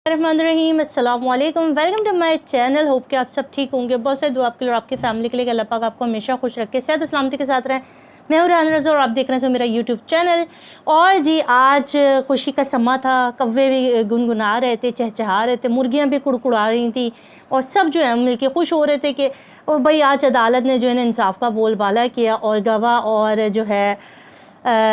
रहमान रहीम, अस्सलाम वालेकुम, welcome to my channel. Hope कि आप सब ठीक होंगे। बहुत सारी दुआ आपके लिए और आपकी फैमिली के लिए कि अल्लाह पाक आपको हमेशा खुश रखे, सेहत और सलामती के साथ रहें। मैं हूं रेहान रज़ा और आप देख रहे हैं मेरा यूट्यूब चैनल। और जी आज खुशी का समा था, कव्वे भी गुनगुना रहे थे, चहचहा रहे थे, मुर्गियाँ भी कुड़कुड़ा रही थी और सब जो है मिलके खुश हो रहे थे कि और भाई आज अदालत ने जो है ना इंसाफ का बोलबाला किया और गवाह और जो है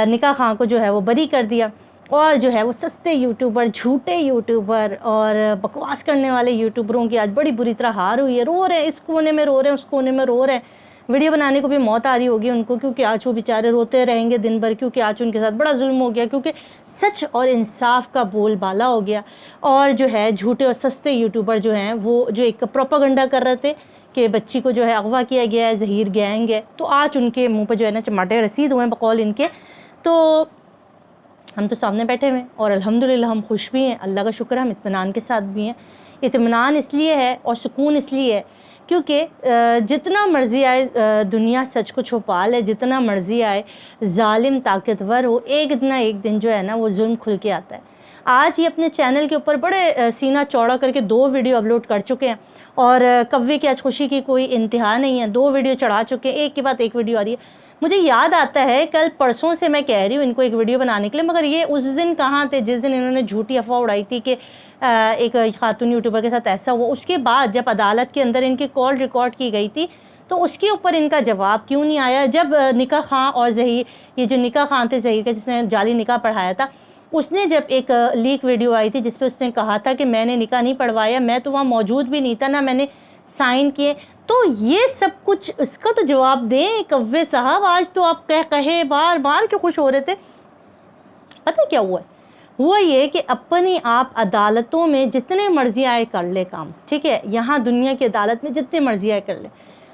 निका खां को जो है वो बरी कर दिया। और जो है वो सस्ते यूट्यूबर, झूठे यूट्यूबर और बकवास करने वाले यूट्यूबरों की आज बड़ी बुरी तरह हार हुई है। रो रहे हैं, इस कोने में रो रहे हैं, उस कोने में रो रहे हैं। वीडियो बनाने को भी मौत आ रही होगी उनको, क्योंकि आज वो बेचारे रोते रहेंगे दिन भर, क्योंकि आज उनके साथ बड़ा जुल्म हो गया, क्योंकि सच और इंसाफ का बोलबाला हो गया। और जो है झूठे और सस्ते यूट्यूबर जो हैं वो जो एक प्रोपागेंडा कर रहे थे कि बच्ची को जो है अगवा किया गया है, ज़हीर गैंग है, तो आज उनके मुँह पर जो है ना चमाटे रसीद हुए हैं बकौल इनके। तो हम तो सामने बैठे हुए हैं और अल्हम्दुलिल्लाह हम खुश भी हैं, अल्लाह का शुक्र है, हम इत्मीनान के साथ भी हैं। इत्मीनान इसलिए है और सुकून इसलिए है क्योंकि जितना मर्ज़ी आए दुनिया सच को छुपा ले, जितना मर्ज़ी आए ज़ालिम ताकतवर हो, एक ना एक दिन जो है ना वो जुल्म खुल के आता है। आज ये अपने चैनल के ऊपर बड़े सीना चौड़ा करके 2 वीडियो अपलोड कर चुके हैं और कव्वे की आज खुशी की कोई इंतहा नहीं है। 2 वीडियो चढ़ा चुके हैं, एक के बाद एक वीडियो आ रही है। मुझे याद आता है कल परसों से मैं कह रही हूँ इनको एक वीडियो बनाने के लिए, मगर ये उस दिन कहाँ थे जिस दिन इन्होंने झूठी अफवाह उड़ाई थी कि एक खातून यूट्यूबर के साथ ऐसा हुआ। उसके बाद जब अदालत के अंदर इनकी कॉल रिकॉर्ड की गई थी तो उसके ऊपर इनका जवाब क्यों नहीं आया। जब निका खां और ज़हीर, ये जो निका खां थे ज़हीर के जिसने जाली निकाह पढ़ाया था, उसने जब एक लीक वीडियो आई थी जिस पे उसने कहा था कि मैंने निकाह नहीं पढ़वाया, मैं तो वहाँ मौजूद भी नहीं था, ना मैंने साइन किए, तो ये सब कुछ इसका तो जवाब दें कव्वे साहब। आज तो आप कहे बार बार क्यों खुश हो रहे थे। पता क्या हुआ है? हुआ ये कि अपनी आप अदालतों में जितने मर्जी आए कर ले काम, ठीक है, यहाँ दुनिया की अदालत में जितने मर्जी आए कर ले।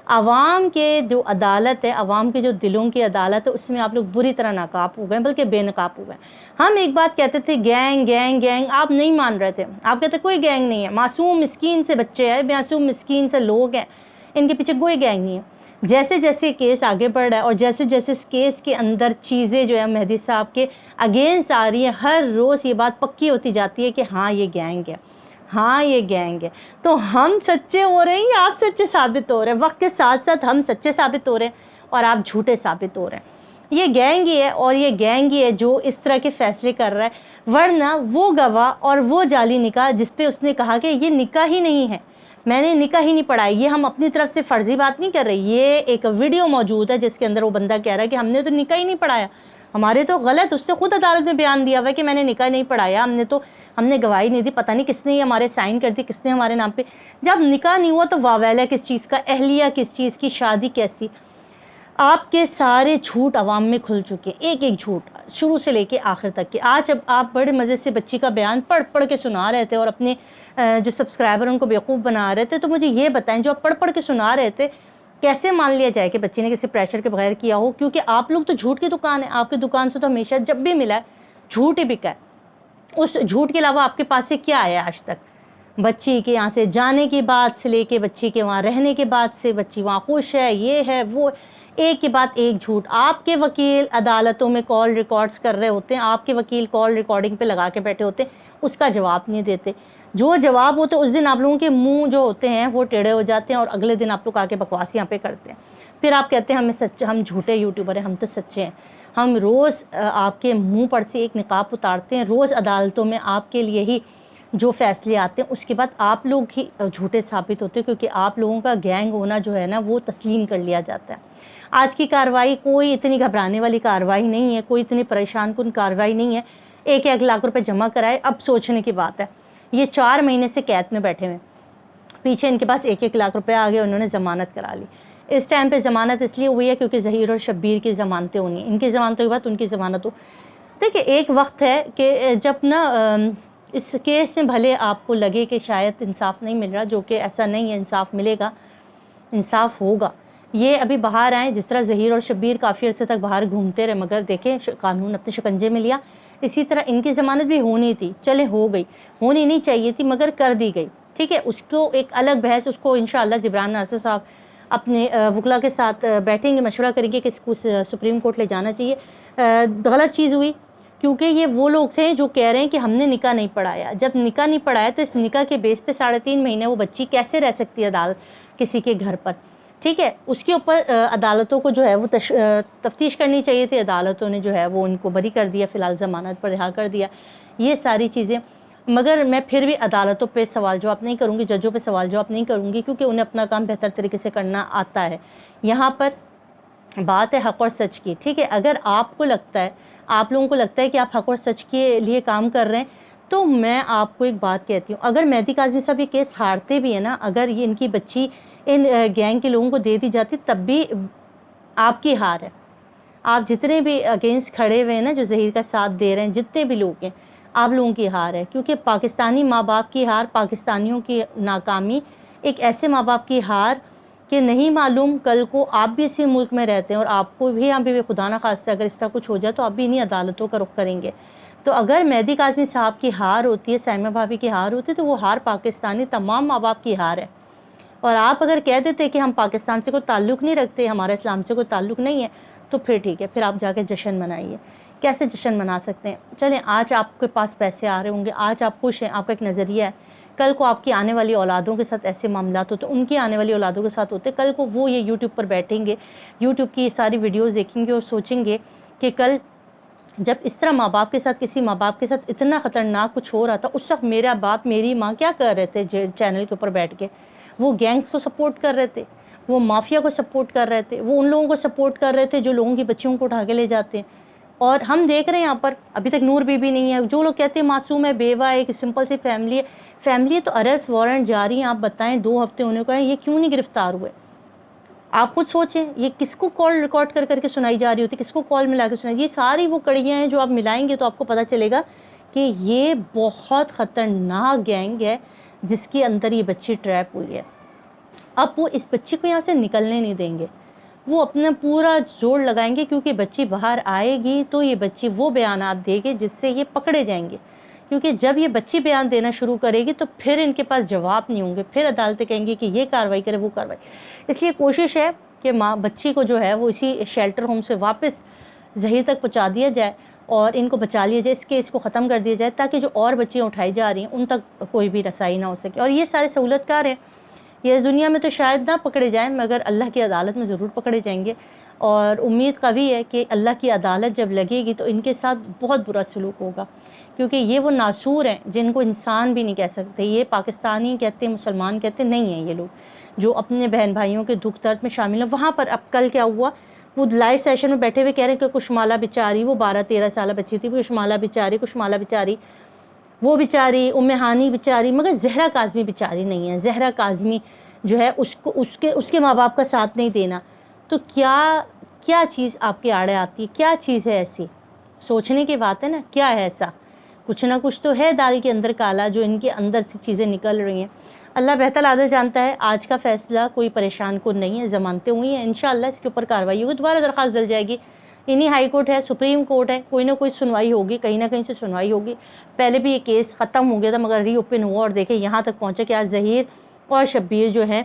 आवाम के जो अदालत है, आवाम के जो दिलों की अदालत है, उसमें आप लोग बुरी तरह नाकाब हो गए, बल्कि बेनकाब हो गए। हम एक बात कहते थे गैंग गैंग गैंग, आप नहीं मान रहे थे। आप कहते कोई गैंग नहीं है, मासूम मिस्कीन से बच्चे हैं, मासूम मिस्कीन से लोग हैं, इनके पीछे कोई गैंग नहीं है। जैसे जैसे केस आगे बढ़ रहा है और जैसे जैसे इस केस के अंदर चीज़ें जो है मेहदी साहब के अगेंस्ट आ रही हैं, हर रोज़ ये बात पक्की होती जाती है कि हाँ ये गैंग है, हाँ ये गैंग है। तो हम सच्चे हो रहे हैं या आप सच्चे साबित हो रहे हैं? वक्त के साथ साथ हम सच्चे साबित हो रहे हैं और आप झूठे साबित हो रहे हैं। ये गैंग ही है और ये गैंग ही है जो इस तरह के फ़ैसले कर रहा है, वरना वो गवाह और वो जाली निकाह जिस पे उसने कहा कि ये निकाह ही नहीं है, मैंने निकाह ही नहीं पढ़ाई, ये हम अपनी तरफ से फ़र्ज़ी बात नहीं कर रहे। ये एक वीडियो मौजूद है जिसके अंदर वो बंदा कह रहा है कि हमने तो निकाह ही नहीं पढ़ाया, हमारे तो गलत, उससे खुद अदालत में बयान दिया हुआ है कि मैंने निकाह नहीं पढ़ाया, हमने गवाही नहीं दी, पता नहीं किसने ये हमारे साइन कर दी, किसने हमारे नाम पे। जब निकाह नहीं हुआ तो वावेला किस चीज़ का, अहलिया किस चीज़ की, शादी कैसी। आपके सारे झूठ अवाम में खुल चुके हैं, एक एक झूठ शुरू से लेके आखिर तक के। आज अब आप बड़े मज़े से बच्ची का बयान पढ़ पढ़ के सुना रहे थे और अपने जो सब्सक्राइबर उनको बेवकूफ़ बना रहे थे। तो मुझे ये बताएं, जो आप पढ़ पढ़ के सुना रहे थे, कैसे मान लिया जाए कि बच्ची ने किसी प्रेशर के बगैर किया हो? क्योंकि आप लोग तो झूठ की दुकान है, आपकी दुकान से तो हमेशा जब भी मिला है झूठ ही बिका है। उस झूठ के अलावा आपके पास से क्या आया आज तक? बच्ची के यहाँ से जाने की बात से लेके बच्ची के वहाँ रहने के बाद से, बच्ची वहाँ खुश है, ये है वो, एक के बाद एक झूठ। आपके वकील अदालतों में कॉल रिकॉर्ड्स कर रहे होते हैं, आपके वकील कॉल रिकॉर्डिंग पे लगा के बैठे होते हैं, उसका जवाब नहीं देते। जो जवाब होते उस दिन आप लोगों के मुंह जो होते हैं वो टेढ़े हो जाते हैं और अगले दिन आप लोग आके बकवास यहाँ पे करते हैं। फिर आप कहते हैं हम झूठे यूट्यूबर हैं, हम तो सच्चे हैं। हम रोज़ आपके मुँह पर से एक निकाब उतारते हैं, रोज़ अदालतों में आपके लिए ही जो फ़ैसले आते हैं, उसके बाद आप लोग ही झूठे साबित होते हैं, क्योंकि आप लोगों का गैंग होना जो है ना वो तस्लीम कर लिया जाता है। आज की कार्रवाई कोई इतनी घबराने वाली कार्रवाई नहीं है, कोई इतनी परेशान कुन कार्रवाई नहीं है। 1-1 लाख रुपए जमा कराए, अब सोचने की बात है। ये 4 महीने से कैद में बैठे हुए, पीछे इनके पास 1-1 लाख रुपए आ गए, उन्होंने ज़मानत करा ली। इस टाइम पे ज़मानत इसलिए हुई है क्योंकि ज़हीर और शब्बीर की ज़मानतें होनी, इनकी ज़मानतों के बाद उनकी ज़मानत हो। देखिए एक वक्त है कि जब ना इस केस में भले आपको लगे कि शायद इंसाफ नहीं मिल रहा, जो कि ऐसा नहीं है, इंसाफ मिलेगा, इंसाफ होगा। ये अभी बाहर आए, जिस तरह ज़हीर और शब्बीर काफ़ी अर्से तक बाहर घूमते रहे, मगर देखें कानून अपने शिकंजे में लिया। इसी तरह इनकी ज़मानत भी होनी थी, चले हो गई, होनी नहीं चाहिए थी मगर कर दी गई, ठीक है। उसको एक अलग बहस, उसको इंशाअल्लाह जिब्रान नासिर साहब अपने वकला के साथ बैठेंगे, मशवरा करेंगे कि इसको सुप्रीम कोर्ट ले जाना चाहिए। गलत चीज़ हुई, کیونکہ یہ وہ لوگ تھے جو کہہ رہے ہیں کہ ہم نے نکاح نہیں پڑھایا. جب نکاح نہیں پڑھایا تو اس نکاح کے بیس پہ 3.5 مہینے وہ بچی کیسے رہ سکتی ہے عدالت کسی کے گھر پر؟ ٹھیک ہے، اس کے اوپر عدالتوں کو جو ہے وہ تفتیش کرنی چاہیے تھی. عدالتوں نے جو ہے وہ ان کو بری کر دیا، فی الحال ضمانت پر رہا کر دیا، یہ ساری چیزیں. مگر میں پھر بھی عدالتوں پہ سوال جواب نہیں کروں گی، ججوں پہ سوال جواب نہیں کروں گی، کیونکہ انہیں اپنا کام بہتر طریقے سے کرنا آتا ہے. یہاں پر بات ہے حق اور سچ کی. ٹھیک ہے، اگر آپ کو لگتا ہے، آپ لوگوں کو لگتا ہے کہ آپ حق اور سچ کے لیے کام کر رہے ہیں، تو میں آپ کو ایک بات کہتی ہوں، اگر مہدی کاظمی صاحب یہ کیس ہارتے بھی ہیں نا، اگر یہ ان کی بچی ان گینگ کے لوگوں کو دے دی جاتی، تب بھی آپ کی ہار ہے. آپ جتنے بھی اگینسٹ کھڑے ہوئے ہیں نا، جو زہیر کا ساتھ دے رہے ہیں، جتنے بھی لوگ ہیں، آپ لوگوں کی ہار ہے. کیونکہ پاکستانی ماں باپ کی ہار، پاکستانیوں کی ناکامی، ایک ایسے ماں باپ کی ہار کہ نہیں معلوم کل کو آپ بھی اسی ملک میں رہتے ہیں اور آپ کو بھی یہاں پہ خدا نہ خواستہ اگر اس طرح کچھ ہو جائے تو آپ بھی انہیں عدالتوں کا رخ کریں گے. تو اگر مہدی کاظمی صاحب کی ہار ہوتی ہے، سائمہ بھابی کی ہار ہوتی ہے، تو وہ ہار پاکستانی تمام ماں باپ کی ہار ہے. اور آپ اگر کہہ دیتے کہ ہم پاکستان سے کوئی تعلق نہیں رکھتے، ہمارا اسلام سے کوئی تعلق نہیں ہے، تو پھر ٹھیک ہے، پھر آپ جا کے جشن منائیے. کیسے جشن منا سکتے ہیں؟ چلیں، آج آپ کے پاس پیسے آ رہے ہوں گے، آج آپ خوش ہیں، آپ کا ایک نظریہ ہے. کل کو آپ کی آنے والی اولادوں کے ساتھ ایسے معاملات ہوتے، ان کی آنے والی اولادوں کے ساتھ ہوتے. کل کو وہ یہ یوٹیوب پر بیٹھیں گے، یوٹیوب کی ساری ویڈیوز دیکھیں گے اور سوچیں گے کہ کل جب اس طرح ماں باپ کے ساتھ، کسی ماں باپ کے ساتھ اتنا خطرناک کچھ ہو رہا تھا، اس وقت میرا باپ، میری ماں کیا کر رہے تھے چینل کے اوپر بیٹھ کے؟ وہ گینگز کو سپورٹ کر رہے تھے، وہ مافیا کو سپورٹ کر رہے تھے، وہ ان لوگوں کو سپورٹ کر رہے تھے جو لوگوں کی بچیوں کو اٹھا کے لے جاتے ہیں. اور ہم دیکھ رہے ہیں یہاں پر ابھی تک نور بی بی نہیں ہے. جو لوگ کہتے ہیں معصوم ہے، بیوہ ہے، ایک سمپل سی فیملی ہے، تو اریسٹ وارنٹ جاری ہیں. آپ بتائیں 2 ہفتے ہونے کو ہیں، یہ کیوں نہیں گرفتار ہوئے؟ آپ خود سوچیں، یہ کس کو کال ریکارڈ کر کے سنائی جا رہی ہوتی، کس کو کال ملا کے سنائی؟ یہ ساری وہ کڑیاں ہیں جو آپ ملائیں گے تو آپ کو پتہ چلے گا کہ یہ بہت خطرناک گینگ ہے جس کے اندر یہ بچی ٹریپ ہوئی ہے. اب وہ اس بچی کو یہاں سے نکلنے نہیں دیں گے، وہ اپنا پورا زور لگائیں گے، کیونکہ بچی باہر آئے گی تو یہ بچی وہ بیانات دے گی جس سے یہ پکڑے جائیں گے. کیونکہ جب یہ بچی بیان دینا شروع کرے گی تو پھر ان کے پاس جواب نہیں ہوں گے، پھر عدالتیں کہیں گی کہ یہ کارروائی کرے، وہ کارروائی. اس لیے کوشش ہے کہ بچی کو جو ہے وہ اسی شیلٹر ہوم سے واپس زہیر تک پہنچا دیا جائے اور ان کو بچا لیا جائے، اس کیس کو ختم کر دیا جائے، تاکہ جو اور بچیاں اٹھائی جا رہی ہیں ان تک کوئی بھی رسائی نہ ہو سکے. اور یہ سارے سہولت کار ہیں، یہ اس دنیا میں تو شاید نہ پکڑے جائیں، مگر اللہ کی عدالت میں ضرور پکڑے جائیں گے. اور امید قوی ہے کہ اللہ کی عدالت جب لگے گی تو ان کے ساتھ بہت برا سلوک ہوگا، کیونکہ یہ وہ ناسور ہیں جن کو انسان بھی نہیں کہہ سکتے. یہ پاکستانی کہتے ہیں، مسلمان کہتے نہیں ہیں، یہ لوگ جو اپنے بہن بھائیوں کے دکھ درد میں شامل ہیں. وہاں پر اب کل کیا ہوا، وہ لائیو سیشن میں بیٹھے ہوئے کہہ رہے ہیں کہ کشمالہ بیچاری، وہ 12-13 سالہ بچی تھی، وہ کشمالہ بیچاری، وہ بیچاری، ام ہانی بیچاری. مگر زہرا کاظمی بیچاری نہیں ہے. زہرا کاظمی جو ہے اس کے ماں باپ کا ساتھ نہیں دینا، تو کیا چیز آپ کے آڑے آتی ہے؟ کیا چیز ہے ایسی؟ سوچنے کی بات ہے نا، کیا ہے ایسا؟ کچھ نہ کچھ تو ہے دال کے اندر کالا، جو ان کے اندر سے چیزیں نکل رہی ہیں. اللہ بہتر عادل جانتا ہے. آج کا فیصلہ کوئی پریشان کن نہیں ہے، ضمانتیں ہوئی ہیں، انشاءاللہ اس کے اوپر کارروائی ہوگی، دوبارہ درخواست ڈل جائے گی. انہی ہائی کورٹ ہے، سپریم کورٹ ہے، کوئی نہ کوئی سنوائی ہوگی، کہیں نہ کہیں سے سنوائی ہوگی. پہلے بھی یہ کیس ختم ہو گیا تھا مگر ری اوپن ہوا، اور دیکھیں یہاں تک پہنچے کہ آج ظہیر اور شبیر جو ہیں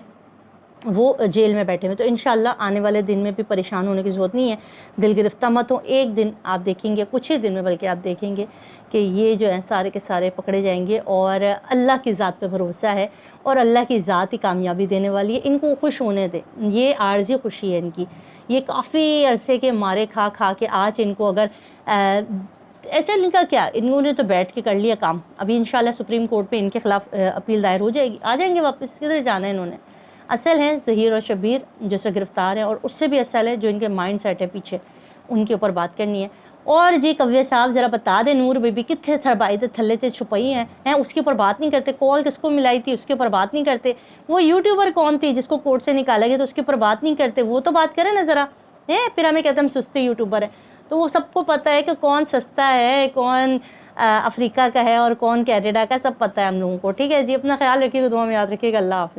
وہ جیل میں بیٹھے ہوئے. تو انشاءاللہ آنے والے دن میں بھی پریشان ہونے کی ضرورت نہیں ہے، دل گرفتہ مت ہو. ایک دن آپ دیکھیں گے، کچھ ہی دن میں بلکہ آپ دیکھیں گے کہ یہ جو ہیں سارے کے سارے پکڑے جائیں گے. اور اللہ کی ذات پہ بھروسہ ہے اور اللہ کی ذات ہی کامیابی دینے والی ہے. ان کو خوش ہونے دیں، یہ عارضی خوشی ہے ان کی. یہ کافی عرصے کے مارے کھا کے آج ان کو اگر ایسا ان کا کیا، انہوں نے تو بیٹھ کے کر لیا کام. ابھی انشاءاللہ سپریم کورٹ پہ ان کے خلاف اپیل دائر ہو جائے گی، آ جائیں گے واپس. کدھر جانا ہے انہوں نے؟ اصل ہیں ظہیر اور شبیر جو سے گرفتار ہیں، اور اس سے بھی اصل ہے جو ان کے مائنڈ سیٹ ہے پیچھے، ان کے اوپر بات کرنی ہے. اور جی کویہ صاحب ذرا بتا دیں نور بی بی کتنے تھربائی تھے، تھلے سے چھپائی ہیں اس کے اوپر بات نہیں کرتے. کال کس کو ملائی تھی اس کے اوپر بات نہیں کرتے. وہ یوٹیوبر کون تھی جس کو کورٹ سے نکالا گیا تو اس کے اوپر بات نہیں کرتے. وہ تو بات کریں نا ذرا. پھر ہمیں کہتے ہیں ہم سستے یوٹیوبر ہیں. تو وہ سب کو پتہ ہے کہ کون سستا ہے، کون افریقہ کا ہے اور کون کینیڈا کا، سب پتہ ہے ہم لوگوں کو. ٹھیک ہے جی، اپنا خیال رکھیے گا، دعا میں یاد رکھیے گا. اللہ حافظ.